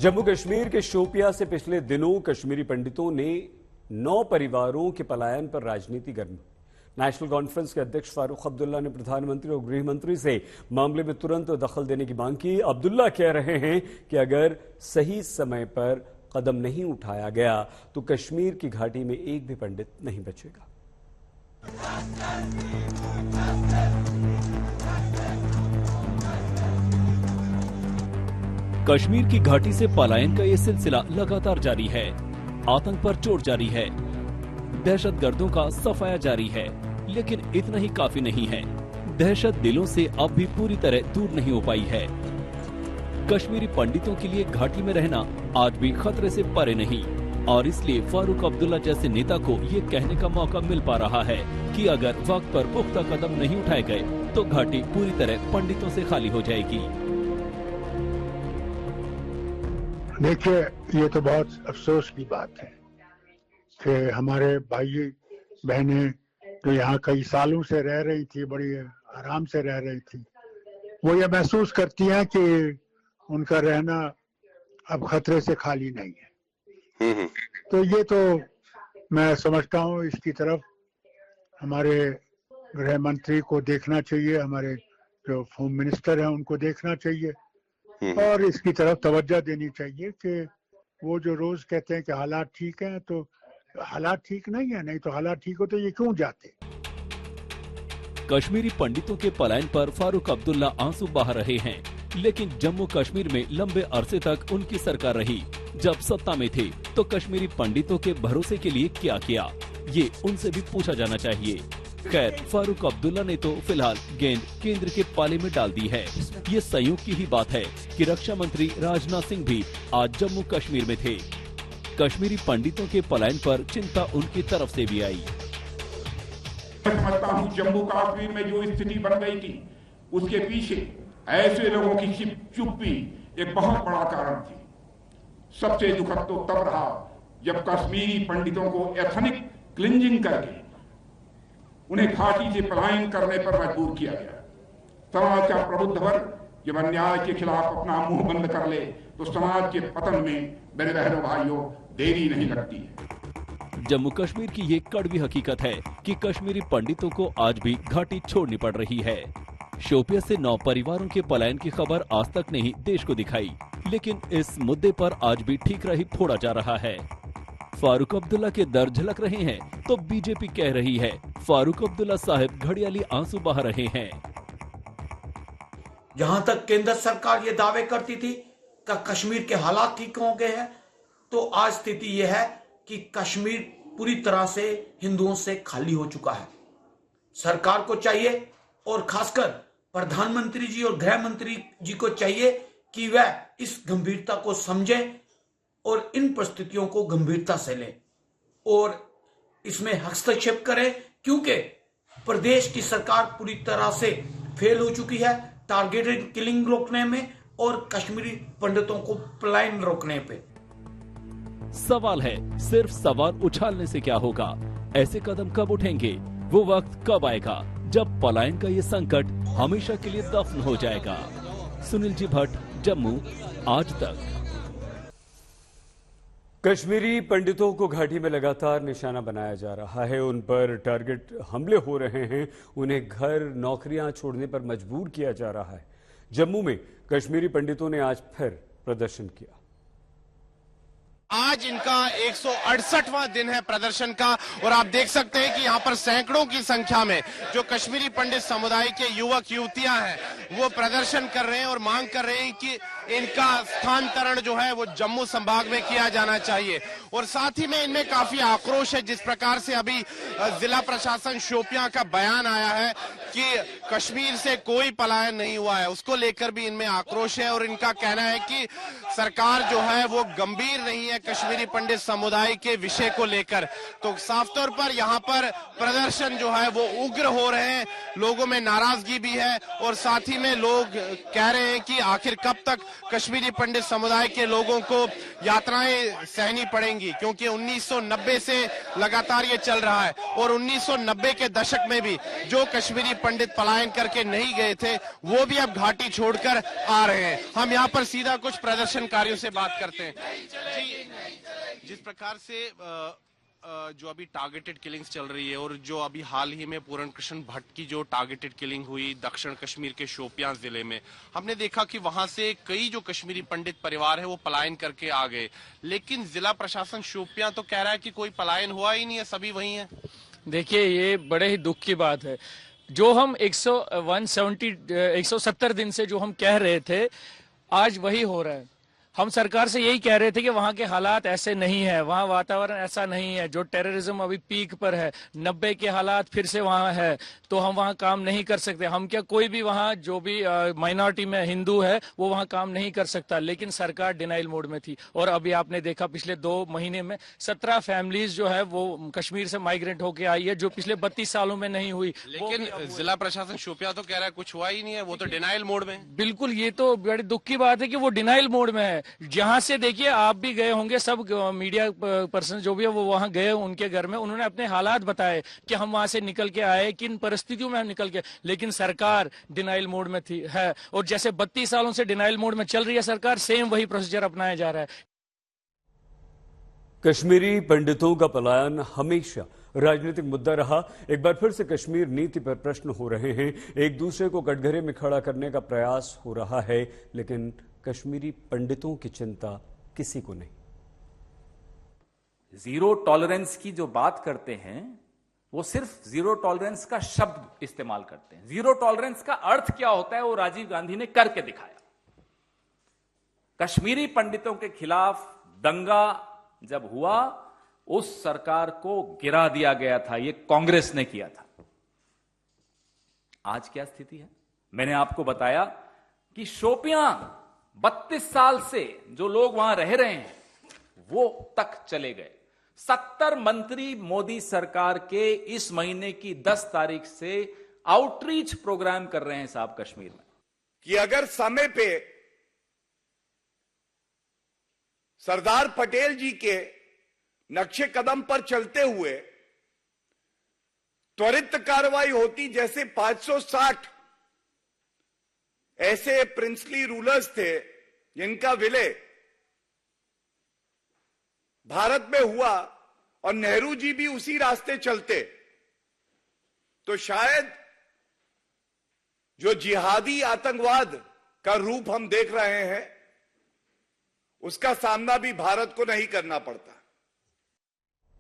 जम्मू कश्मीर के शोपिया से पिछले दिनों कश्मीरी पंडितों ने 9 परिवारों के पलायन पर राजनीति गर्म। नेशनल कॉन्फ्रेंस के अध्यक्ष फारूक अब्दुल्ला ने प्रधानमंत्री और गृह मंत्री से मामले में तुरंत दखल देने की मांग की। अब्दुल्ला कह रहे हैं कि अगर सही समय पर कदम नहीं उठाया गया तो कश्मीर की घाटी में एक भी पंडित नहीं बचेगा। कश्मीर की घाटी से पलायन का ये सिलसिला लगातार जारी है। आतंक पर चोट जारी है, दहशतगर्दों का सफाया जारी है, लेकिन इतना ही काफी नहीं है। दहशत दिलों से अब भी पूरी तरह दूर नहीं हो पाई है। कश्मीरी पंडितों के लिए घाटी में रहना आज भी खतरे से परे नहीं, और इसलिए फारूक अब्दुल्ला जैसे नेता को ये कहने का मौका मिल पा रहा है कि अगर वक्त पर पुख्ता कदम नहीं उठाए गए तो घाटी पूरी तरह पंडितों से खाली हो जाएगी। देखिए, ये तो बहुत अफसोस की बात है कि हमारे भाई बहनें जो यहाँ कई सालों से रह रही थी, बड़ी आराम से रह रही थी, वो ये महसूस करती हैं कि उनका रहना अब खतरे से खाली नहीं है। तो ये तो मैं समझता हूँ इसकी तरफ हमारे गृह मंत्री को देखना चाहिए, हमारे जो होम मिनिस्टर हैं उनको देखना चाहिए और इसकी तरफ तवज्जो देनी चाहिए कि वो जो रोज कहते हैं कि हालात ठीक हैं, तो हालात ठीक नहीं है, नहीं तो हालात ठीक हो तो ये क्यों जाते। कश्मीरी पंडितों के पलायन पर फारूक अब्दुल्ला आंसू बहा रहे हैं, लेकिन जम्मू कश्मीर में लंबे अरसे तक उनकी सरकार रही। जब सत्ता में थे तो कश्मीरी पंडितों के भरोसे के लिए क्या किया, ये उनसे भी पूछा जाना चाहिए। खैर, फारूक अब्दुल्ला ने तो फिलहाल गेंद केंद्र के पाले में डाल दी है। ये संयोग की ही बात है कि रक्षा मंत्री राजनाथ सिंह भी आज जम्मू कश्मीर में थे। कश्मीरी पंडितों के पलायन पर चिंता उनकी तरफ से भी आई। मैं समझता हूँ जम्मू कश्मीर में जो स्थिति बन गई थी उसके पीछे ऐसे लोगों की चुप्पी एक बहुत बड़ा कारण थी। सबसे दुखद तो तब रहा जब कश्मीरी पंडितों को एथनिक क्लिंजिंग करके उन्हें घाटी से पलायन करने पर मजबूर किया गया। समाज का प्रबुद्ध वर्ग जब अन्याय के खिलाफ अपना मुंह बंद कर ले तो समाज के पतन में मेरे बहनों भाइयों देरी नहीं लगती है। जम्मू कश्मीर की ये कड़वी हकीकत है कि कश्मीरी पंडितों को आज भी घाटी छोड़नी पड़ रही है। शोपिया से 9 परिवारों के पलायन की खबर आज तक नहीं देश को दिखाई, लेकिन इस मुद्दे पर आज भी ठीक रही फोड़ा जा रहा है। फारूक अब्दुल्ला के दर्द झलक रहे हैं तो बीजेपी कह रही है फारूक अब्दुल्ला साहब घड़ियाली आंसू बहा रहे हैं। जहां तक केंद्र सरकार ये दावे करती थी कि कश्मीर के हालात ठीक हो गए हैं, तो आज स्थिति यह है कि कश्मीर पूरी तरह से हिंदुओं से खाली हो चुका है। सरकार को चाहिए और खासकर प्रधानमंत्री जी और गृह मंत्री जी को चाहिए कि वह इस गंभीरता को समझें और इन परिस्थितियों को गंभीरता से लें और इसमें हस्तक्षेप करें, क्योंकि प्रदेश की सरकार पूरी तरह से फेल हो चुकी है टारगेटेड किलिंग रोकने में और कश्मीरी पंडितों को पलायन रोकने पे। सवाल है, सिर्फ सवाल उछालने से क्या होगा? ऐसे कदम कब उठेंगे? वो वक्त कब आएगा जब पलायन का ये संकट हमेशा के लिए दफन हो जाएगा? सुनील जी भट्ट, जम्मू, आज तक। कश्मीरी पंडितों को घाटी में लगातार निशाना बनाया जा रहा है, उन पर टारगेट हमले हो रहे हैं, उन्हें घर नौकरियां छोड़ने पर मजबूर किया जा रहा है। जम्मू में कश्मीरी पंडितों ने आज फिर प्रदर्शन किया। आज इनका 168वां दिन है प्रदर्शन का और आप देख सकते हैं कि यहाँ पर सैकड़ों की संख्या में जो कश्मीरी पंडित समुदाय के युवक युवतियां हैं वो प्रदर्शन कर रहे हैं और मांग कर रहे हैं कि इनका स्थानांतरण जो है वो जम्मू संभाग में किया जाना चाहिए। और साथ ही में इनमें काफी आक्रोश है, जिस प्रकार से अभी जिला प्रशासन शोपियां का बयान आया है कि कश्मीर से कोई पलायन नहीं हुआ है, उसको लेकर भी इनमें आक्रोश है और इनका कहना है कि सरकार जो है वो गंभीर नहीं है कश्मीरी पंडित समुदाय के विषय को लेकर। तो साफ तौर पर यहाँ पर प्रदर्शन जो है वो उग्र हो रहे हैं, लोगों में नाराजगी भी है और साथ ही में लोग कह रहे हैं कि आखिर कब तक कश्मीरी पंडित समुदाय के लोगों को यातनाएं सहनी पड़ेंगी, क्योंकि 1990 से लगातार ये चल रहा है और 1990 के दशक में भी जो कश्मीरी पंडित पलायन करके नहीं गए थे वो भी अब घाटी छोड़कर आ रहे हैं। हम यहाँ पर सीधा कुछ प्रदर्शनकारियों से बात करते हैं। जी, जिस प्रकार से जो अभी टारगेटेड किलिंग्स चल रही है और जो अभी हाल ही में पूरण कृष्ण भट्ट की जो टारगेटेड किलिंग हुई दक्षिण कश्मीर के शोपियां जिले में, हमने देखा कि वहां से कई जो कश्मीरी पंडित परिवार है वो पलायन करके आ गए, लेकिन जिला प्रशासन शोपियां तो कह रहा है कि कोई पलायन हुआ ही नहीं है, सभी वही है। देखिए, ये बड़े ही दुख की बात है। जो हम 170 दिन से जो हम कह रहे थे, आज वही हो रहा है। हम सरकार से यही कह रहे थे कि वहाँ के हालात ऐसे नहीं है, वहाँ वातावरण ऐसा नहीं है, जो टेररिज्म अभी पीक पर है, 90 के हालात फिर से वहाँ है, तो हम वहाँ काम नहीं कर सकते। हम क्या, कोई भी वहाँ जो भी माइनॉरिटी में हिंदू है वो वहाँ काम नहीं कर सकता, लेकिन सरकार डिनाइल मोड में थी। और अभी आपने देखा पिछले 2 महीने में 17 फैमिलीज जो है वो कश्मीर से माइग्रेट होके आई है, जो पिछले 32 सालों में नहीं हुई। लेकिन जिला प्रशासन शोपियां तो कह रहा है कुछ हुआ ही नहीं है, वो तो डिनाइल मोड में। बिल्कुल, ये तो बड़ी दुख की बात है कि वो डिनाइल मोड में है। जहां से देखिए, आप भी गए होंगे, सब मीडिया पर्सन जो भी है वो वहां गए, उनके घर में उन्होंने अपने हालात बताए कि हम वहां से निकल के आए, किन परिस्थितियों में हम निकल के, लेकिन सरकार डिनाइल मोड में थी है। और जैसे 32 सालों से डिनाइल मोड में चल रही है सरकार, सेम वही प्रोसीजर अपनाया जा रहा है। कश्मीरी पंडितों का पलायन हमेशा राजनीतिक मुद्दा रहा। एक बार फिर से कश्मीर नीति पर प्रश्न हो रहे हैं, एक दूसरे को कटघरे में खड़ा करने का प्रयास हो रहा है, लेकिन कश्मीरी पंडितों की चिंता किसी को नहीं। जीरो टॉलरेंस की जो बात करते हैं वो सिर्फ जीरो टॉलरेंस का शब्द इस्तेमाल करते हैं। जीरो टॉलरेंस का अर्थ क्या होता है वो राजीव गांधी ने करके दिखाया। कश्मीरी पंडितों के खिलाफ दंगा जब हुआ, उस सरकार को गिरा दिया गया था, ये कांग्रेस ने किया था। आज क्या स्थिति है? मैंने आपको बताया कि शोपियां 32 साल से जो लोग वहां रह रहे हैं वो तक चले गए। 70 मंत्री मोदी सरकार के इस महीने की 10 तारीख से आउटरीच प्रोग्राम कर रहे हैं साहब कश्मीर में, कि अगर समय पे सरदार पटेल जी के नक्शे कदम पर चलते हुए त्वरित कार्रवाई होती, जैसे 560 ऐसे प्रिंसली रूलर्स थे जिनका विलय भारत में हुआ और नेहरू जी भी उसी रास्ते चलते, तो शायद जो जिहादी आतंकवाद का रूप हम देख रहे हैं उसका सामना भी भारत को नहीं करना पड़ता।